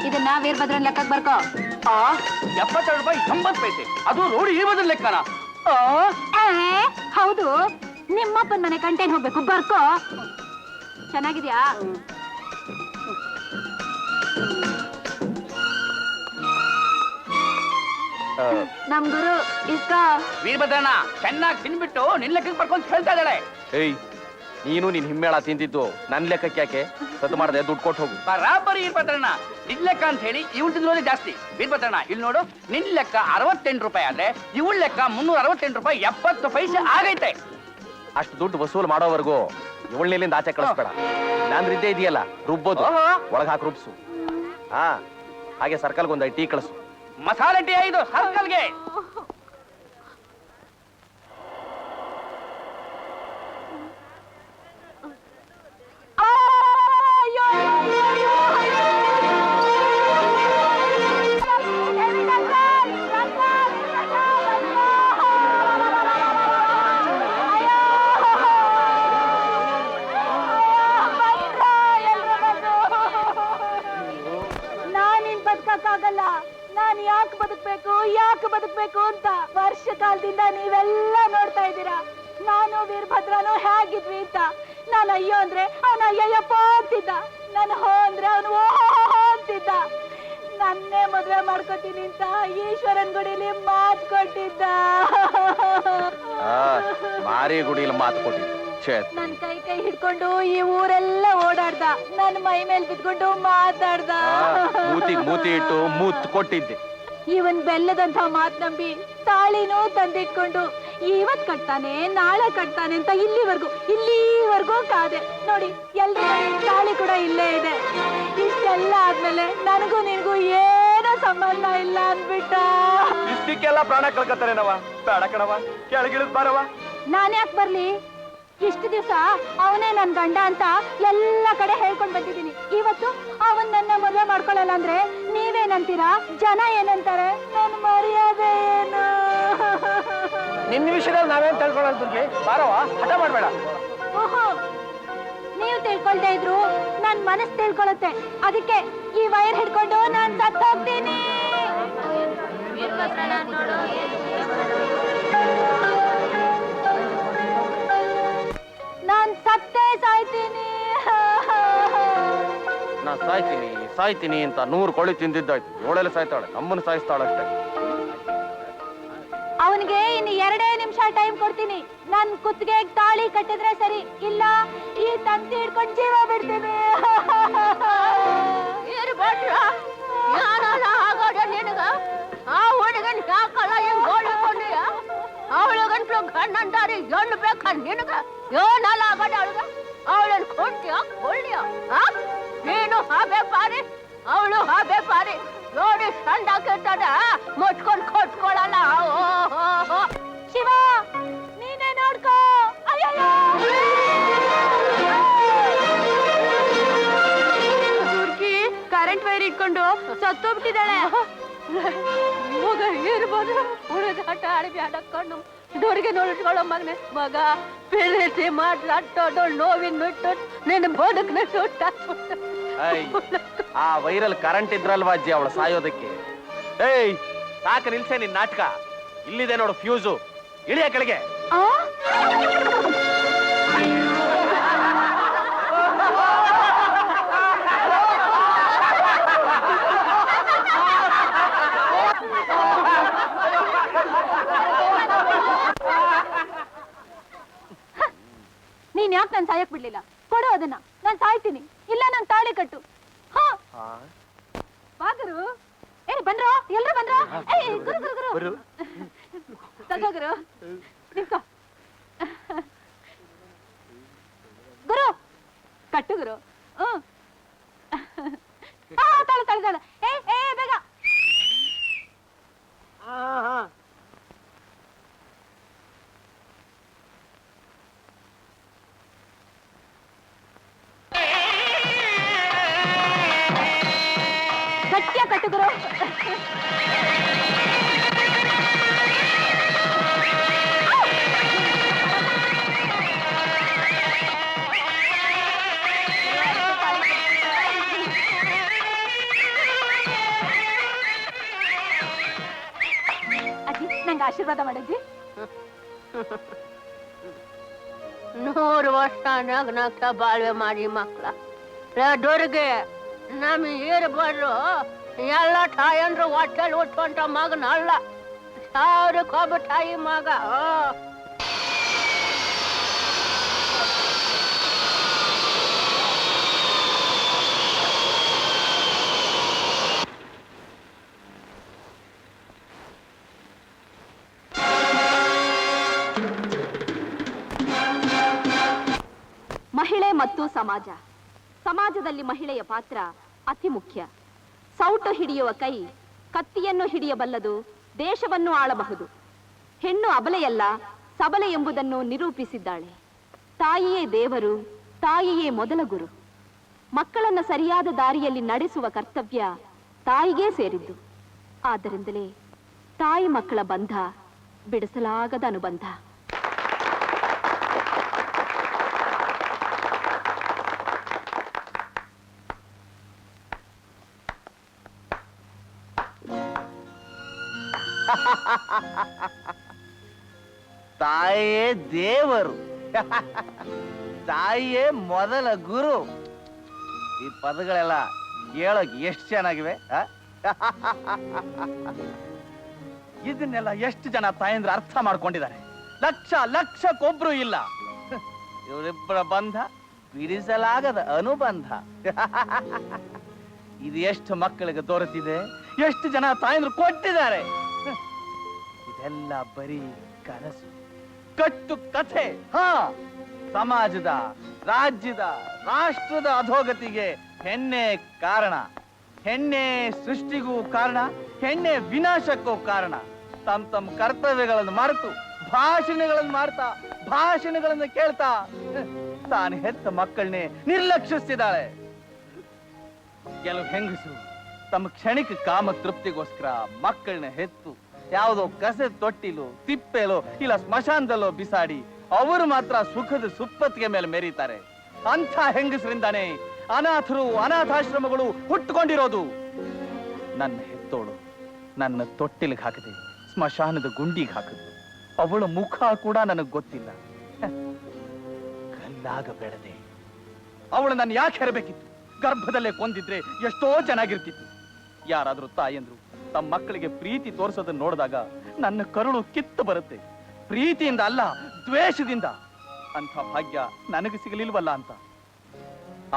ಇದನ್ನ ವೀರಭದ್ರನ್ ಲೆಕ್ಕಕ್ಕೆ ಬರ್ಕೋ. 72 ರೂಪಾಯಿ 80 ಪೈಸೆ. ಅದು ರೋಡಿ ಈ ಬದಲು ಲೆಕ್ಕನ? ಹೌದು, ನಿಮ್ಮಪ್ಪನ ಮನೆ ಕಂಟೇನ್ ಹೋಗ್ಬೇಕು, ಬರ್ಕೋ. ಚೆನ್ನಾಗಿದ್ಯಾ? ನಮ್ ಗುರು ಇಷ್ಟ. ವೀರಭದ್ರಣ್ಣ ಚೆನ್ನಾಗಿ ತಿನ್ಬಿಟ್ಟು ನಿನ್ ಲೆಕ್ಕಕ್ಕೆ ಬರ್ಕೊಂತ ಹೇಳ್ತಾ ಇದ್ದಾಳೆ. ಏಯ್, ನೀನು ನಿನ್ ಹಿಮ್ಮೇಳ ತಿಂದಿದ್ದು ನನ್ ಲೆಕ್ಕಕ್ಕೆ ಯಾಕೆ? ಸದ್ದು ಮಾಡದೆ ದುಡ್ಡು ಕೊಟ್ಟು ಹೋಗು. ಬರಾಬರಿ ವೀರಭದ್ರಣ್ಣ, ನಿನ್ ಲೆಕ್ಕ ಅಂತ ಹೇಳಿ ಇವಳು ತಿನ್ನೋದೇ ಜಾಸ್ತಿ. ವೀರಭದ್ರಣ್ಣ ಇಲ್ಲಿ ನೋಡು, ನಿನ್ ಲೆಕ್ಕ 68 ರೂಪಾಯಿ ಆದ್ರೆ ಇವಳ ಲೆಕ್ಕ 368 ರೂಪಾಯಿ 70 ಪೈಸೆ ಆಗೈತೆ. ಅಷ್ಟು ದುಡ್ಡು ವಸೂಲ್ ಮಾಡೋವರೆಗೂ ಇವಳನ್ನೆಲ್ಲಿಂದ ಆಚೆ ಕಳಿಸ್ಬೇಡ. ನಾನು ಇದ್ದೇ ಇದೆಯಲ್ಲ, ರುಬ್ಬೋದು, ಒಳಗೆ ಹಾಕಿ ರುಬ್ಸು. ಹಾ, ಹಾಗೆ ಸರ್ಕಲ್ಗೆ ಒಂದು ಟೀ ಕಳಿಸು. ಮಸಾಲೆ ಟೀ 5 ಸರ್ಕಲ್ಗೆ. ನಾನು ಯಾಕೆ ಬದುಕ್ಬೇಕು ಅಂತ ವರ್ಷ ಕಾಲದಿಂದ ನೀವೆಲ್ಲ ನೋಡ್ತಾ ಇದ್ದೀರಾ. ನಾನು ವೀರಭದ್ರನು ಹೇಗಿದ್ವಿ ಅಂತ. ನಾನು ಅಯ್ಯೋ ಅಂದ್ರೆ ಅವನು ಅಯ್ಯಯ್ಯಪ್ಪ ಅಂತಿದ್ದ, ನಾನು ಹೋ ಅಂದ್ರೆ ಅವನು ಓಹೋ ಅಂತಿದ್ದ. ನನ್ನೇ ಮದುವೆ ಮಾಡ್ಕೋತೀನಿ ಅಂತ ಈಶ್ವರನ್ ಗುಡಿಲಿ ಮಾತು ಕೊಟ್ಟಿದ್ದ. ಮಾರಿ ಗುಡಿಲಿ ಮಾತು ಕೊಟ್ಟಿದ್ದ. ನನ್ ಕೈ ಹಿಡ್ಕೊಂಡು ಈ ಊರೆಲ್ಲ ಓಡಾಡ್ದ, ನನ್ ಮೈ ಮೇಲೆ ಬಿದ್ಕೊಂಡು ಮಾತಾಡ್ದ. ಮೂತಿ ಇಟ್ಟು ಮೂತ್ ಕೊಟ್ಟಿದ್ದೆ. ಇವನ್ ಬೆಲ್ಲದಂತ ಮಾತ್ ನಂಬಿ ತಾಳಿನೂ ತಂದಿಟ್ಕೊಂಡು ಇವತ್ ಕಟ್ತಾನೆ ನಾಳೆ ಕಟ್ತಾನೆ ಅಂತ ಇಲ್ಲಿವರೆಗೂ ಕಾದೆ ನೋಡಿ. ಎಲ್ರ ತಾಳಿ ಕೂಡ ಇಲ್ಲೇ ಇದೆ. ಇಷ್ಟೆಲ್ಲ ಆದ್ಮೇಲೆ ನನಗೂ ನಿನ್ಗೂ ಏನೋ ಸಂಬಂಧ ಇಲ್ಲ ಅಂದ್ಬಿಟ್ಟ. ಇಷ್ಟಕ್ಕೆಲ್ಲ ಪ್ರಾಣ ಕಳ್ಕತ್ತಾರೆ ನವ. ಬೇಡ ಕಣವ, ಕೆಳಗಿಳಿದ್ ಬಾರವ. ನಾನ್ ಯಾಕೆ ಬರ್ಲಿ? ಇಷ್ಟು ದಿವಸ ಅವನೇ ನನ್ ಗಂಡ ಅಂತ ಎಲ್ಲ ಕಡೆ ಹೇಳ್ಕೊಂಡ್ ಬಂದಿದ್ದೀನಿ. ಇವತ್ತು ಅವನ್ ನನ್ನ ಮದುವೆ ಮಾಡ್ಕೊಳ್ಳಲ್ಲ ಅಂದ್ರೆ ನೀವೇನಂತೀರಾ? ಜನ ಏನಂತಾರೆ? ನನ್ ಮರ್ಯಾದೆ ಏನು? ನಿನ್ನ ವಿಷಯದಲ್ಲಿ ನಾವೇನ್ ತಿಳ್ಕೊಳ್ಳೋದು ದುರ್ಗೆ? ಬಾರವ, ಹಠ ಮಾಡ್ಬೇಡ. ಓಹೋ, ನೀವು ತಿಳ್ಕೊಳ್ತಾ ಇದ್ರು ನನ್ ಮನಸ್ಸು ತಿಳ್ಕೊಳತ್ತೆ. ಅದಕ್ಕೆ ಈ ವೈರ್ ಹಿಡ್ಕೊಂಡು ನಾನ್ ಸತ್ತು ಹೋಗ್ತೀನಿ. ನಾನ್ ಸತ್ತೇ ಸಾಯ್ತೀನಿ. ನಾ ಸಾಯ್ತೀನಿ ಅಂತ 100 ಕೋಳಿ ತಿಂದಿದ್ದಾಯ್ತು. ಇವಳೆಲ್ಲ ಸಾಯ್ತಾಳೆ, ನಮ್ಮನ್ನು ಸಾಯಿಸ್ತಾಳಷ್ಟೇ. ಅವನಿಗೆ ಇನ್ನು 2 ನಿಮಿಷ ಟೈಮ್ ಕೊಡ್ತೀನಿ. ನನ್ ಕುತ್ತಿಗೆ ತಾಳಿ ಕಟ್ಟಿದ್ರೆ ಸರಿ, ಇಲ್ಲ ಈ ತಂತಿ ಹಿಡ್ಕೊಂಡು ಜೀವ ಬಿಡ್ತೀನಿ. ಆ ಹುಡುಗನ್ ಯಾಕಲ್ಲ ಹೆಂಗ್ ಗೋಳಿಕೊಂಡಿಯ? ಅವಳು ಗಂಟ್ಲು ಗಂಡಂದಾರಿ ಎಣ್ಣು ಬೇಕ ನಿನಗ? ಏನಲ್ಲ ಆಗಡೆ ಅವಳಿಗ? ಅವಳನ್ ಕೊಟ್ಟಿಯ ಕೊಳ್ಳಿಯ? ನೀನು ಹಾಗೆ ಪಾರಿ, ಅವಳು ಹಾಗೆ ಪಾರಿ. ನೋಡಿ ಸಂಡಾಕಿರ್ತಾಡ ಮುಟ್ಕೊಂಡ್ ಕೊಟ್ಕೊಳ್ಳಲ್ಲ. ಶಿವ, ನೀನೇ ನೋಡ್ಕೋ. ಹುಡುಗಿ ಕರೆಂಟ್ ವೈರ್ ಇಟ್ಕೊಂಡು ಸತ್ತೋಗ್ಬಿಟ್ಟಿದ್ದಾಳೆ. ಮಗ ಇರ್ಬೋದು, ಹುಡುಗಾಟ ಆಡ್ಬ್ಯಾಡಕ್ಕೊಂಡು ಹುಡುಗಿ ನೋಡ್ಕೊಳ್ಳೋ ಮಗನೆ. ಮಗ ಪ್ರೀತಿ ಮಾಡ್ಲಾಟೋದು ನೋವಿನ ಬಿಟ್ಟು ನಿನ್ನ ಬದುಕನ್ನ ಸುಟ್ಟ. ಆ ವೈರಲ್ ಕರೆಂಟ್ ಇದ್ರಲ್ವಾ ಅಜ್ಜಿ ಅವಳು ಸಾಯೋದಕ್ಕೆ? ಏಯ್, ಸಾಕ ನಿಲ್ಸೆ ನಿನ್ ನಾಟಕ. ಇಲ್ಲಿದೆ ನೋಡು ಫ್ಯೂಸು, ಇಳಿಯ ಕೆಳಗೆ. ನೀನ್ ಯಾಕೆ ನಾನು ಸಾಯಕ್ ಬಿಡ್ಲಿಲ್ಲ? ಕೊಡು ಅದನ್ನ, ನಾನ್ ಸಾಯ್ತೀನಿ. ಇಲ್ಲ ನಾನ್ ತಾಳಿ ಕಟ್ಟು. ಬಾ ಗುರು. ಬಂದ್ರೋ, ಎಲ್ರು ಬಂದ್ರೋ? ಗುರು ತಗೋ ಗುರು, ನಿಂತ್ಕೋ. ಗುರು ಕಟ್ಟು ಗುರು. ತಾಳು ಬೇಗ. ಗಟ್ಟಿಯ ಕಟ್ಟು ಗುರು. ಆಶೀರ್ವಾದ ಮಾಡಜ್ಜಿ. 100 ವರ್ಷ ನಗ್ನಗ್ತ ಬಾಳ್ವೆ ಮಾಡಿ ಮಕ್ಳ ದೊರ್ಗೆ ನಮ್ ಇರ್ಬಾರ್ದು. ಎಲ್ಲ ತಾಯಂದ್ರು ಹೊಟ್ಟೆಲ್ ಉಟ್ಕೊಂಡ ಮಗನಲ್ಲ, 1000 ತಾಯಿ ಮಗ. ಮಹಿಳೆ ಮತ್ತು ಸಮಾಜ. ಸಮಾಜದಲ್ಲಿ ಮಹಿಳೆಯ ಪಾತ್ರ ಅತಿ ಮುಖ್ಯ. ಸೌಟು ಹಿಡಿಯುವ ಕೈ ಕತ್ತಿಯನ್ನು ಹಿಡಿಯಬಲ್ಲದು, ದೇಶವನ್ನು ಆಳಬಹುದು. ಹೆಣ್ಣು ಅಬಲೆಯಲ್ಲ, ಸಬಲೆ ಎಂಬುದನ್ನು ನಿರೂಪಿಸಿದ್ದಾಳೆ. ತಾಯಿಯೇ ದೇವರು, ತಾಯಿಯೇ ಮೊದಲ ಗುರು. ಮಕ್ಕಳನ್ನು ಸರಿಯಾದ ದಾರಿಯಲ್ಲಿ ನಡೆಸುವ ಕರ್ತವ್ಯ ತಾಯಿಗೇ ಸೇರಿದ್ದು. ಆದ್ದರಿಂದಲೇ ತಾಯಿ ಮಕ್ಕಳ ಬಂಧ ಬಿಡಿಸಲಾಗದ ಅನುಬಂಧ. ತಾಯಿಯೇ ದೇವರು, ತಾಯಿಯೇ ಮೊದಲ ಗುರು. ಈ ಪದಗಳೆಲ್ಲ ಹೇಳೋಕೆ ಎಷ್ಟು ಚೆನ್ನಾಗಿವೆ. ಇದನ್ನೆಲ್ಲ ಎಷ್ಟು ಜನ ತಾಯಂದ್ರು ಅರ್ಥ ಮಾಡ್ಕೊಂಡಿದ್ದಾರೆ? ಲಕ್ಷಕ್ಕೊಬ್ರು ಇಲ್ಲ. ಇವರಿಬ್ಬರ ಬಂಧ ಬಿಡಿಸಲಾಗದ ಅನುಬಂಧ. ಇದು ಎಷ್ಟು ಮಕ್ಕಳಿಗೆ ದೊರೆತಿದೆ, ಎಷ್ಟು ಜನ ತಾಯಂದ್ರು ಕೊಟ್ಟಿದ್ದಾರೆ. ಇದೆಲ್ಲ ಬರೀ ಕನಸು, ಕಟ್ಟು ಕಥೆ. ಸಮಾಜದ, ರಾಜ್ಯದ, ರಾಷ್ಟ್ರದ ಅಧೋಗತಿಗೆ ಹೆಣ್ಣೆ ಕಾರಣ. ಹೆಣ್ಣೆ ಸೃಷ್ಟಿಗೂ ಕಾರಣ, ಹೆಣ್ಣೆ ವಿನಾಶಕ್ಕೂ ಕಾರಣ. ತಮ್ಮ ಕರ್ತವ್ಯಗಳನ್ನು ಮರೆತು ಭಾಷಣಗಳನ್ನು ಮಾಡ್ತಾ, ಭಾಷಣಗಳನ್ನು ಕೇಳ್ತಾ ತಾನು ಹೆತ್ತ ಮಕ್ಕಳನ್ನೇ ನಿರ್ಲಕ್ಷಿಸಿದ್ದಾಳೆ. ಕೆಲವು ಹೆಂಗಸರು ತಮ್ಮ ಕ್ಷಣಿಕ ಕಾಮ ತೃಪ್ತಿಗೋಸ್ಕರ ಮಕ್ಕಳನ್ನ ಹೆತ್ತು ಯಾವುದೋ ಕಸೆ ತೊಟ್ಟಿಲು, ತಿಪ್ಪೆಲೋ ಇಲ್ಲ ಸ್ಮಶಾನದಲ್ಲೋ ಬಿಸಾಡಿ ಅವರು ಮಾತ್ರ ಸುಖದ ಸುಪ್ಪತ್ತಿಗೆ ಮೇಲೆ ಮೆರೀತಾರೆ. ಅಂಥ ಹೆಂಗಸರಿಂದಾನೇ ಅನಾಥರು, ಅನಾಥಾಶ್ರಮಗಳು ಹುಟ್ಟುಕೊಂಡಿರೋದು. ನನ್ನ ಹೆತ್ತೋಳು ನನ್ನ ತೊಟ್ಟಿಲಿಗೆ ಹಾಕದೆ ಸ್ಮಶಾನದ ಗುಂಡಿಗೆ ಹಾಕಿದ್ರು. ಅವಳ ಮುಖ ಕೂಡ ನನಗೆ ಗೊತ್ತಿಲ್ಲ. ಕಲ್ಲಾಗ ಬೆಳೆದೆ. ಅವಳು ನನ್ನ ಯಾಕೆ ಹೆರಬೇಕಿತ್ತು? ಗರ್ಭದಲ್ಲೇ ಕೊಂದಿದ್ರೆ ಎಷ್ಟೋ ಚೆನ್ನಾಗಿರ್ತಿತ್ತು. ಯಾರಾದ್ರೂ ತಾಯಂದ್ರು ತಮ್ಮ ಮಕ್ಕಳಿಗೆ ಪ್ರೀತಿ ತೋರಿಸೋದನ್ನ ನೋಡಿದಾಗ ನನ್ನ ಕರುಳು ಕಿತ್ತು ಬರುತ್ತೆ. ಪ್ರೀತಿಯಿಂದ ಅಲ್ಲ, ದ್ವೇಷದಿಂದ. ಅಂಥ ಭಾಗ್ಯ ನನಗೆ ಸಿಗಲಿಲ್ವಲ್ಲ ಅಂತ.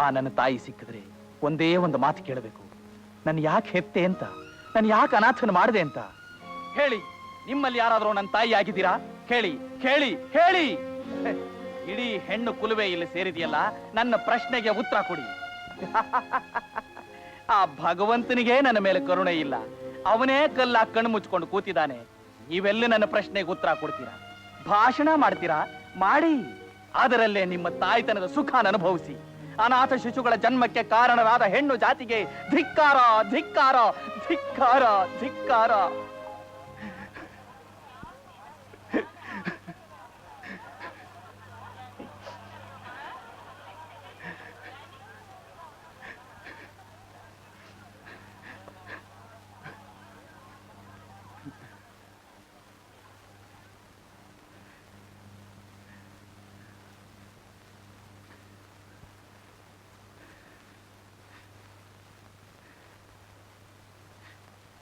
ಆ ನನ್ನ ತಾಯಿ ಸಿಕ್ಕಿದ್ರೆ ಒಂದೇ ಒಂದು ಮಾತು ಕೇಳಬೇಕು. ನನ್ನ ಯಾಕೆ ಹೆತ್ತೆ ಅಂತ, ನನ್ನ ಯಾಕೆ ಅನಾಥನ ಮಾಡಿದೆ ಅಂತ ಹೇಳಿ. ನಿಮ್ಮಲ್ಲಿ ಯಾರಾದ್ರೂ ನನ್ನ ತಾಯಿ ಆಗಿದ್ದೀರಾ? ಹೇಳಿ ಹೇಳಿ ಹೇಳಿ. ಇಡೀ ಹೆಣ್ಣು ಕುಲುವೆ ಇಲ್ಲಿ ಸೇರಿದೆಯಲ್ಲ, ನನ್ನ ಪ್ರಶ್ನೆಗೆ ಉತ್ತರ ಕೊಡಿ. ಆ ಭಗವಂತನಿಗೆ ನನ್ನ ಮೇಲೆ ಕರುಣೆ ಇಲ್ಲ. ಅವನೇ ಕಲ್ಲ ಕಣ್ಣು ಮುಚ್ಕೊಂಡು ಕೂತಿದ್ದಾನೆ. ನೀವೆಲ್ಲ ನನ್ನ ಪ್ರಶ್ನೆಗೆ ಉತ್ತರ ಕೊಡ್ತೀರಾ? ಭಾಷಣ ಮಾಡ್ತೀರಾ? ಮಾಡಿ. ಅದರಲ್ಲೇ ನಿಮ್ಮ ತಾಯ್ತನದ ಸುಖಾನ ಅನುಭವಿಸಿ. ಅನಾಥ ಶಿಶುಗಳ ಜನ್ಮಕ್ಕೆ ಕಾರಣರಾದ ಹೆಣ್ಣು ಜಾತಿಗೆ ಧಿಕ್ಕಾರ, ಧಿಕ್ಕಾರ, ಧಿಕ್ಕಾರ, ಧಿಕ್ಕಾರ.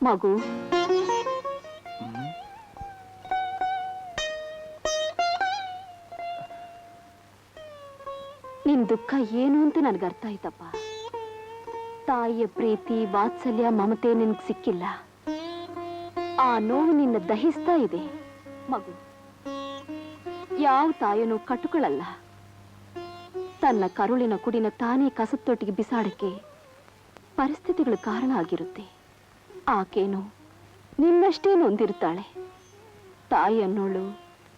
ಮಗು, ನಿನ್ ದುಃಖ ಏನು ಅಂತ ನನ್ಗೆ ಅರ್ಥ ಆಯ್ತಪ್ಪ. ತಾಯಿಯ ಪ್ರೀತಿ, ವಾತ್ಸಲ್ಯ, ಮಮತೆ ನಿನ್ಗೆ ಸಿಕ್ಕಿಲ್ಲ. ಆ ನೋವು ನಿನ್ನ ದಹಿಸ್ತಾ ಇದೆ. ಮಗು, ಯಾವ ತಾಯನು ಕಟುಗಳಲ್ಲ. ತನ್ನ ಕರುಳಿನ ಕುಡಿನ ತಾನೇ ಕಸತ್ತೊಟ್ಟಿಗೆ ಬಿಸಾಡಕ್ಕೆ ಪರಿಸ್ಥಿತಿಗಳು ಕಾರಣ ಆಗಿರುತ್ತೆ. ಆಕೇನು ನಿನ್ನಷ್ಟೇ ನೊಂದಿರ್ತಾಳೆ. ತಾಯಿ ಅನ್ನೋಳು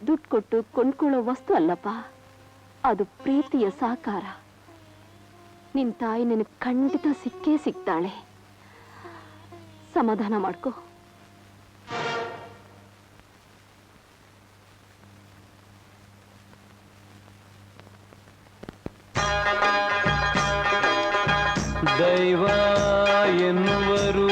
ದುಡ್ಡು ಕೊಟ್ಟು ಕೊಂಡ್ಕೊಳ್ಳೋ ವಸ್ತು ಅಲ್ಲಪ್ಪ, ಅದು ಪ್ರೀತಿಯ ಸಾಕಾರ. ನಿನ್ ತಾಯಿ ನಿನಗೆ ಖಂಡಿತ ಸಿಕ್ಕೇ ಸಿಗ್ತಾಳೆ. ಸಮಾಧಾನ ಮಾಡ್ಕೋ. ದೈವ ಎನ್ನುವರು